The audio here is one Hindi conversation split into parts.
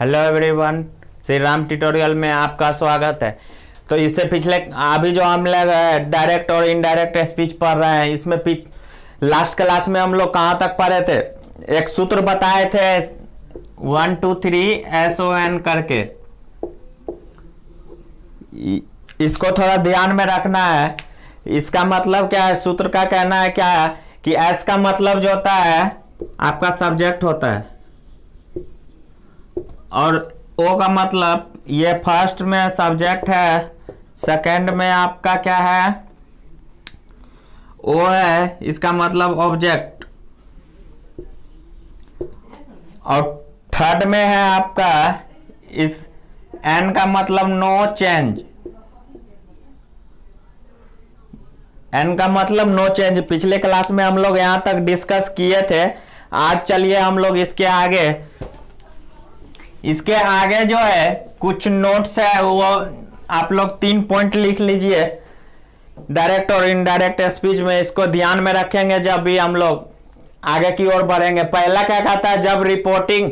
Hello everyone, Shri Ram tutorial में आपका स्वागत है। तो इससे पिछले अभी जो हम लोग डायरेक्ट और इनडायरेक्ट स्पीच पढ़ रहे हैं, इसमें लास्ट क्लास में हम लोग कहाँ तक पढ़े थे? एक सूत्र बताए थे 1 2 3 SON करके। इसको थोड़ा ध्यान में रखना है। इसका मतलब क्या है? सूत्र का कहना है क्या है कि S का मतलब जो होता है आपका सब्जेक्ट होता है, और O का मतलब ये फर्स्ट में सब्जेक्ट है, सेकंड में आपका क्या है? O है, इसका मतलब ऑब्जेक्ट, और थर्ड में है आपका इस N का मतलब नो चेंज। N का मतलब नो चेंज पिछले क्लास में हम लोग यहां तक डिस्कस किए थे। आज चलिए हम लोग इसके आगे जो है कुछ नोट्स है, वो आप लोग 3 पॉइंट लिख लीजिए डायरेक्ट और इनडायरेक्ट स्पीच में। इसको ध्यान में रखेंगे जब भी हम लोग आगे की ओर बढ़ेंगे। पहला क्या कहता है? जब रिपोर्टिंग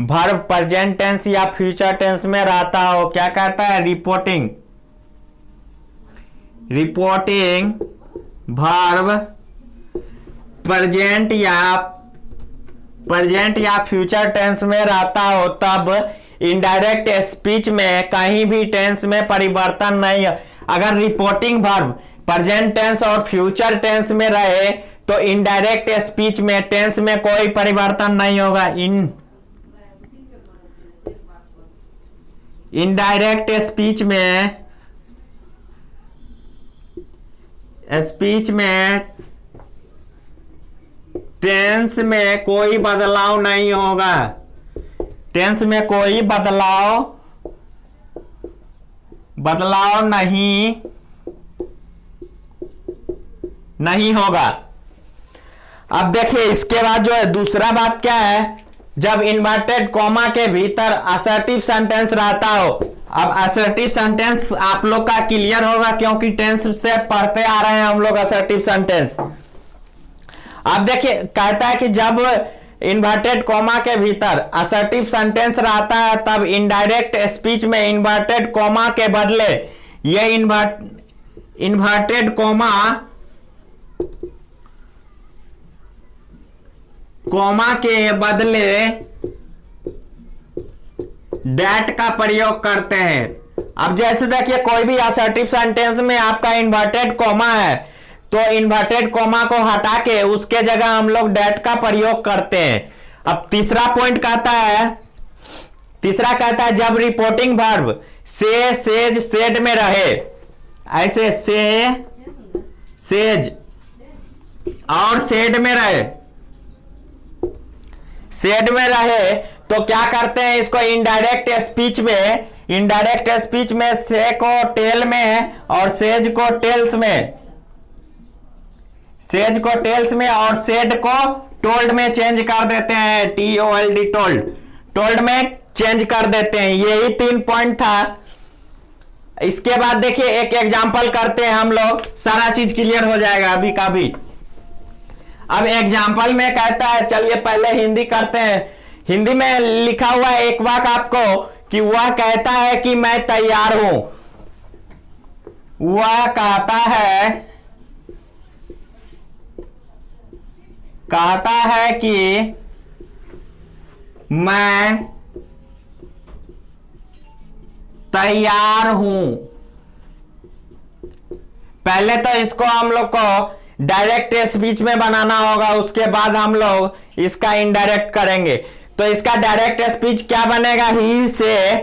वर्ब प्रेजेंट टेंस या फ्यूचर टेंस में रहता हो, क्या कहता है? रिपोर्टिंग वर्ब प्रेजेंट या फ्यूचर टेंस में रहता हो, तब इनडायरेक्ट स्पीच में कहीं भी टेंस में परिवर्तन नहीं है। अगर रिपोर्टिंग वर्ब प्रेजेंट टेंस और फ्यूचर टेंस में रहे तो इनडायरेक्ट स्पीच में टेंस में कोई परिवर्तन नहीं होगा। इनडायरेक्ट स्पीच में टेंस में कोई बदलाव नहीं होगा। टेंस में कोई बदलाव नहीं होगा। अब देखिए इसके बाद जो है दूसरा बात क्या है? जब इन्वर्टेड कॉमा के भीतर असर्टिव सेंटेंस रहता हो। अब असर्टिव सेंटेंस आप लोग का क्लियर होगा क्योंकि टेंस से पढ़ते आ रहे हैं हम लोग असर्टिव सेंटेंस। अब देखिए कहता है कि जब इन्वर्टेड कॉमा के भीतर असर्टिव सेंटेंस रहता है, तब इनडायरेक्ट स्पीच में इन्वर्टेड कॉमा के बदले ये इन्वर्टेड कॉमा के बदले डैट का प्रयोग करते हैं। अब जैसे देखिए कोई भी असर्टिव सेंटेंस में आपका इन्वर्टेड कॉमा है, तो इन्वर्टेड कॉमा को हटा के उसके जगह हम लोग डैट का प्रयोग करते हैं। अब तीसरा पॉइंट कहता है जब रिपोर्टिंग वर्ब से, सेज, सेड में रहे, ऐसे से, सेज और सेड में रहे तो क्या करते हैं? इसको इनडायरेक्ट स्पीच में से को टेल में और सेज को टेल्स में और सेड को टोल्ड में चेंज कर देते हैं। TOLD टोल्ड में चेंज कर देते हैं। यही 3 पॉइंट था। इसके बाद देखिए एक एग्जांपल करते हैं हम लोग, सारा चीज क्लियर हो जाएगा अभी का भी। अब एग्जांपल में कहता है, चलिए पहले हिंदी करते हैं। हिंदी में लिखा हुआ है एक वाक्य आपको कि वह कहता है कि मैं तैयार हूं। वह कहता है कि मैं तैयार हूं। पहले तो इसको हम लोग को डायरेक्ट स्पीच में बनाना होगा, उसके बाद हम लोग इसका इनडायरेक्ट करेंगे। तो इसका डायरेक्ट स्पीच क्या बनेगा? ही से,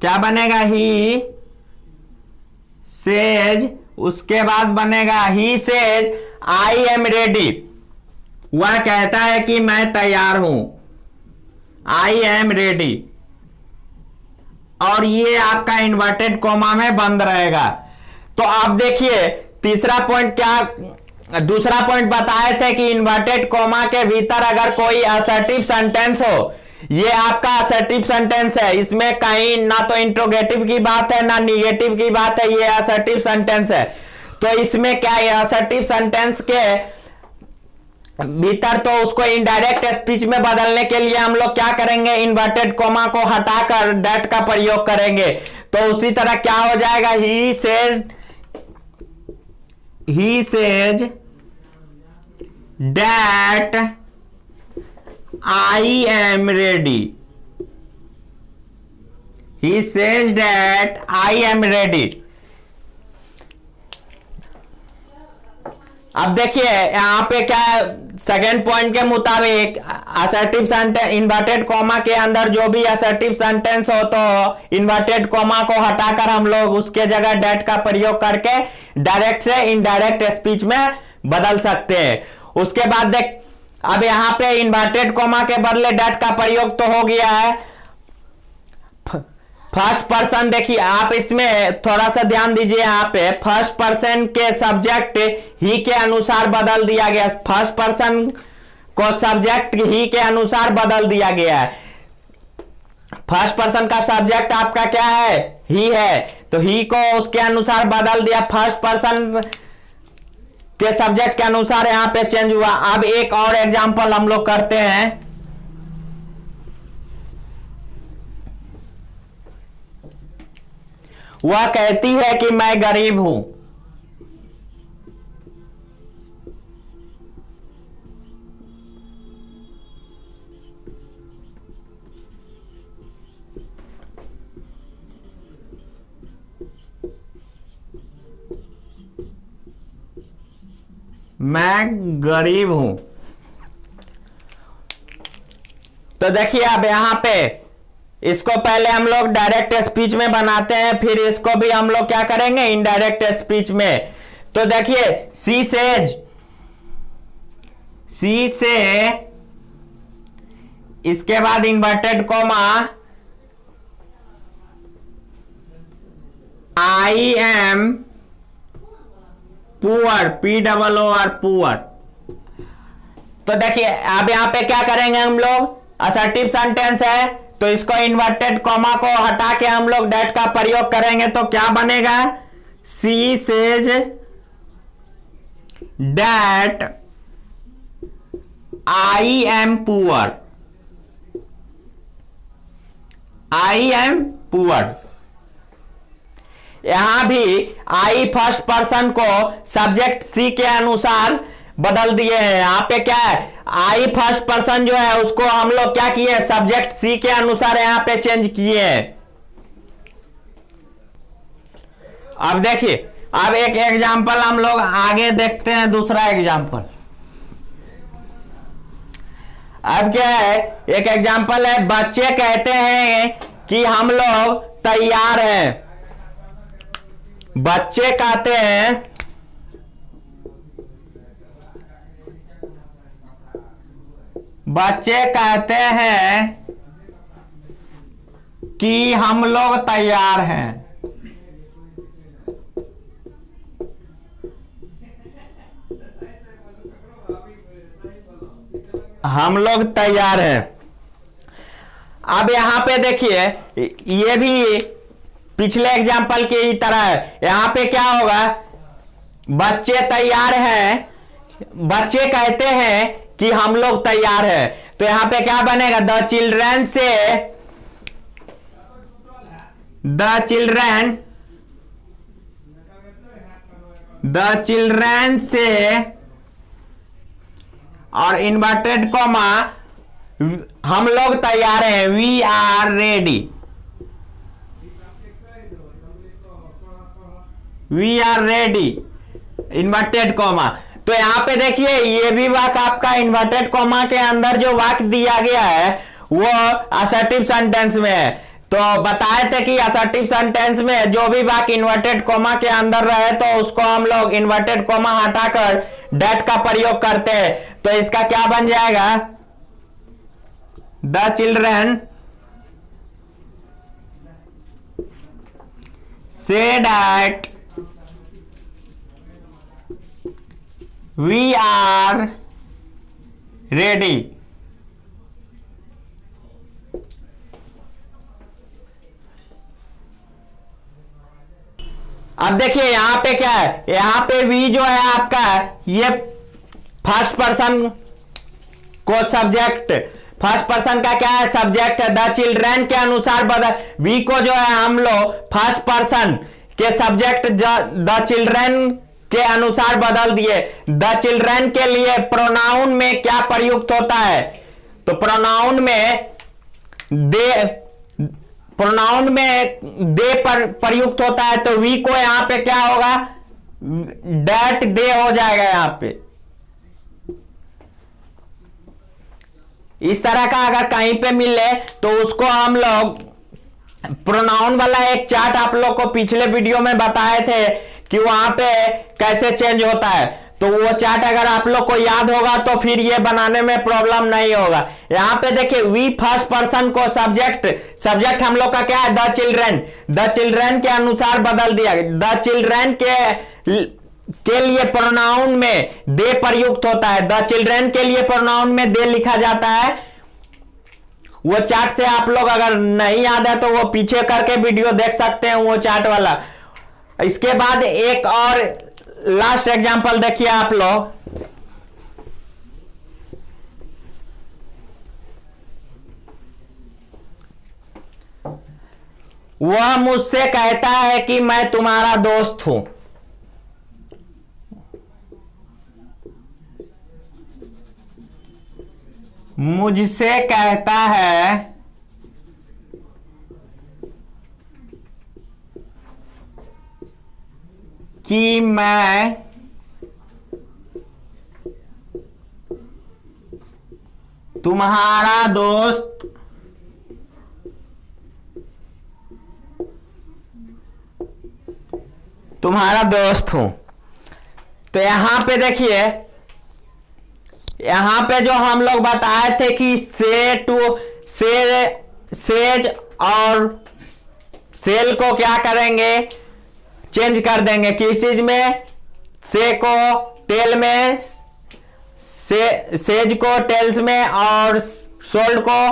क्या बनेगा? ही सेज, उसके बाद बनेगा he says I am ready. वह कहता है कि मैं तैयार हूं, आई एम रेडी, और ये आपका इन्वर्टेड कॉमा में बंद रहेगा। तो आप देखिए तीसरा पॉइंट दूसरा पॉइंट बताए थे कि इन्वर्टेड कॉमा के भीतर अगर कोई असर्टिव सेंटेंस हो, ये आपका असर्टिव सेंटेंस है, इसमें कहीं ना तो इंट्रोगेटिव की बात है ना निगेटिव की बात है, ये असर्टिव सेंटेंस है। तो इसमें क्या है? असर्टिव सेंटेंस के भीतर, तो उसको इनडायरेक्ट स्पीच में बदलने के लिए हम लोग क्या करेंगे, इन्वर्टेड कॉमा को हटाकर दैट का प्रयोग करेंगे। तो उसी तरह क्या हो जाएगा, he says that I am ready. He says that I am ready. अब देखिए यहां पे क्या, सेकेंड पॉइंट के मुताबिक असर्टिव सेंटेंस इन्वर्टेड कॉमा के अंदर जो भी असर्टिव सेंटेंस हो तो इन्वर्टेड कॉमा को हटाकर हम लोग उसके जगह डेट का प्रयोग करके डायरेक्ट से इनडायरेक्ट स्पीच में बदल सकते हैं। उसके बाद देख, अब यहां पे इन्वर्टेड कॉमा के बदले डेट का प्रयोग तो हो गया है। फर्स्ट पर्सन, देखिए आप इसमें थोड़ा सा ध्यान दीजिए, यहां पे फर्स्ट पर्सन के सब्जेक्ट ही के अनुसार बदल दिया गया। फर्स्ट पर्सन को सब्जेक्ट ही के अनुसार बदल दिया गया है। फर्स्ट पर्सन का सब्जेक्ट आपका क्या है, ही है, तो ही को उसके अनुसार बदल दिया, फर्स्ट पर्सन के सब्जेक्ट के अनुसार यहां पे चेंज हुआ। अब एक और एग्जांपल हम लोग करते हैं। वह कहती है कि मैं गरीब हूं। मैं गरीब हूं। तो देखिए अब यहां पे इसको पहले हम लोग डायरेक्ट स्पीच में बनाते हैं, फिर इसको भी हम लोग क्या करेंगे, इनडायरेक्ट स्पीच में। तो देखिए सी से इसके बाद inverted comma I am poor, POOR poor. तो देखिए अब यहां पे क्या करेंगे हम लोग, असर्टिव सेंटेंस है तो इसको इन्वर्टेड कॉमा को हटा के हम लोग डेट का प्रयोग करेंगे। तो क्या बनेगा, she says that I am poor. I am poor. यहां भी आई फर्स्ट पर्सन को सब्जेक्ट सी के अनुसार बदल दिए हैं। यहां पे क्या है, आई फर्स्ट पर्सन जो है उसको हम लोग क्या किए, सब्जेक्ट सी के अनुसार यहां पे चेंज किए हैं। अब देखिए, अब एक एग्जांपल हम लोग आगे देखते हैं, दूसरा एग्जांपल। अब क्या है, एक एग्जांपल है, बच्चे कहते हैं कि हम लोग तैयार हैं। बच्चे कहते हैं कि हम लोग तैयार हैं। हम लोग तैयार हैं। अब यहां पे देखिए ये भी पिछले एग्जाम्पल की तरह है। यहां पे क्या होगा, बच्चे तैयार हैं, बच्चे कहते हैं कि हम लोग तैयार हैं। तो यहां पे क्या बनेगा, द चिल्ड्रन से और इन्वर्टेड कॉमा हम लोग तैयार हैं, we are ready. We are ready, inverted comma. तो यहां पे देखिए ये भी वाक्य आपका इन्वर्टेड कॉमा के अंदर जो वाक्य दिया गया है वो असर्टिव सेंटेंस में है। तो बताए थे कि असर्टिव सेंटेंस में जो भी वाक्य इन्वर्टेड कॉमा के अंदर रहे तो उसको हम लोग इन्वर्टेड कॉमा हटाकर डेट का प्रयोग करते हैं। तो इसका क्या बन जाएगा, the children say that we are ready. अब देखिए यहां पे क्या है, यहां पे वी जो है आपका ये फर्स्ट पर्सन को सब्जेक्ट, फर्स्ट पर्सन का क्या है, सब्जेक्ट है। द चिल्ड्रेन के अनुसार बदल, वी को जो है हम लोग फर्स्ट पर्सन के सब्जेक्ट द चिल्ड्रेन के अनुसार बदल दिए। द चिल्ड्रेन के लिए प्रोनाउन में क्या प्रयुक्त होता है, तो प्रोनाउन में दे पर प्रयुक्त होता है, तो वी को यहां पे क्या होगा, डैट दे हो जाएगा यहां पे। इस तरह का अगर कहीं पे मिले तो उसको हम लोग प्रोनाउन वाला एक चार्ट आप लोग को पिछले वीडियो में बताए थे कि वहां पे कैसे चेंज होता है, तो वो चार्ट अगर आप लोग को याद होगा तो फिर ये बनाने में प्रॉब्लम नहीं होगा। यहां पे देखिए वी फर्स्ट पर्सन को सब्जेक्ट हम लोग का क्या है, द चिल्ड्रेन के अनुसार बदल दिया। द चिल्ड्रेन के लिए प्रोनाउन में दे प्रयुक्त होता है। द चिल्ड्रेन के लिए प्रोनाउन में दे लिखा जाता है। वो चार्ट से आप लोग अगर नहीं याद है तो वो पीछे करके वीडियो देख सकते हैं, वो चार्ट वाला। इसके बाद एक और लास्ट एग्जांपल देखिए आप लोग। वह मुझसे कहता है कि मैं तुम्हारा दोस्त हूं। मुझसे कहता है कि मैं तुम्हारा दोस्त हूं। तो यहां पे देखिए, यहां पे जो हम लोग बताए थे कि सेज और सेल को क्या करेंगे, चेंज कर देंगे। किस चीज में, से को टेल में, सेज को टेल्स में और सोल्ड को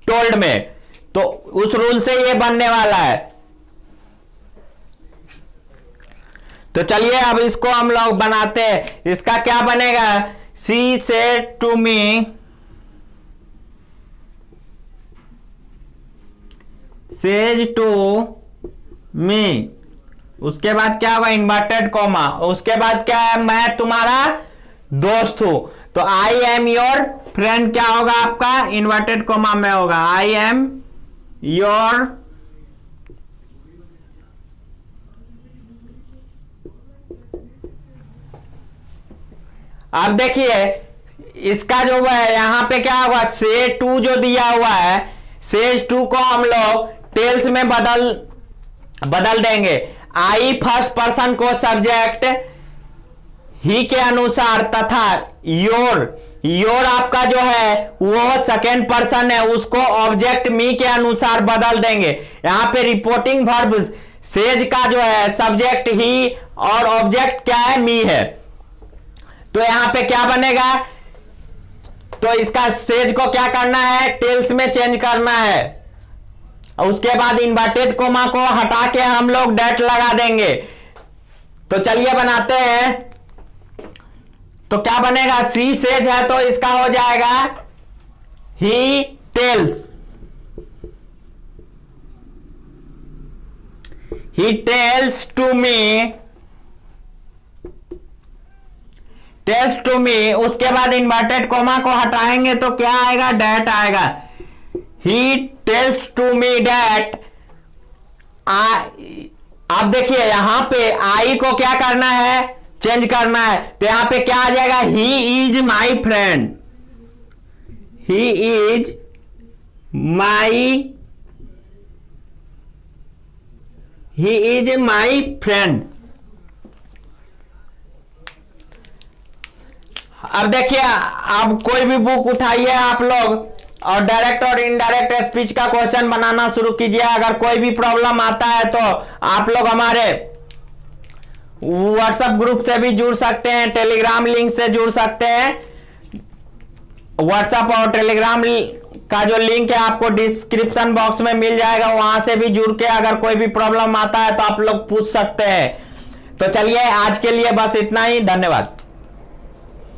टोल्ड में। तो उस रूल से ये बनने वाला है। तो चलिए अब इसको हम लोग बनाते हैं। इसका क्या बनेगा, she said to me, says to me, उसके बाद क्या होगा, इन्वर्टेड कॉमा, उसके बाद क्या है, मैं तुम्हारा दोस्त हूं। तो आई एम योर फ्रेंड क्या होगा आपका, इन्वर्टेड कॉमा में होगा, आई एम योर अब देखिए इसका जो है यहां पे क्या होगा, से टू जो दिया हुआ है, सेज टू को हम लोग टेल्स में बदल देंगे। आई फर्स्ट पर्सन को सब्जेक्ट ही के अनुसार तथा योर आपका जो है वो सेकेंड पर्सन है, उसको ऑब्जेक्ट मी के अनुसार बदल देंगे। यहां पे रिपोर्टिंग वर्ब सेज का जो है सब्जेक्ट ही और ऑब्जेक्ट क्या है, मी है। तो यहां पे क्या बनेगा, तो इसका सेज को क्या करना है, टेल्स में चेंज करना है। और उसके बाद इन्वर्टेड कोमा को हटा के हम लोग डैट लगा देंगे। तो चलिए बनाते हैं। तो क्या बनेगा, सी सेज है तो इसका हो जाएगा he tells, he tells to me, उसके बाद इन्वर्टेड कोमा को हटाएंगे तो क्या आएगा, डैट आएगा। He tells to me that. अब देखिए यहां पे आई को क्या करना है, चेंज करना है। तो यहां पे क्या आ जाएगा, he is my friend, he is my friend. अब देखिए, अब कोई भी बुक उठाइए आप लोग और डायरेक्ट और इनडायरेक्ट स्पीच का क्वेश्चन बनाना शुरू कीजिए। अगर कोई भी प्रॉब्लम आता है तो आप लोग हमारे व्हाट्सएप ग्रुप से भी जुड़ सकते हैं, टेलीग्राम लिंक से जुड़ सकते हैं। व्हाट्सएप और टेलीग्राम का जो लिंक है आपको डिस्क्रिप्शन बॉक्स में मिल जाएगा, वहां से भी जुड़ के अगर कोई भी प्रॉब्लम आता है तो आप लोग पूछ सकते हैं। तो चलिए आज के लिए बस इतना ही, धन्यवाद।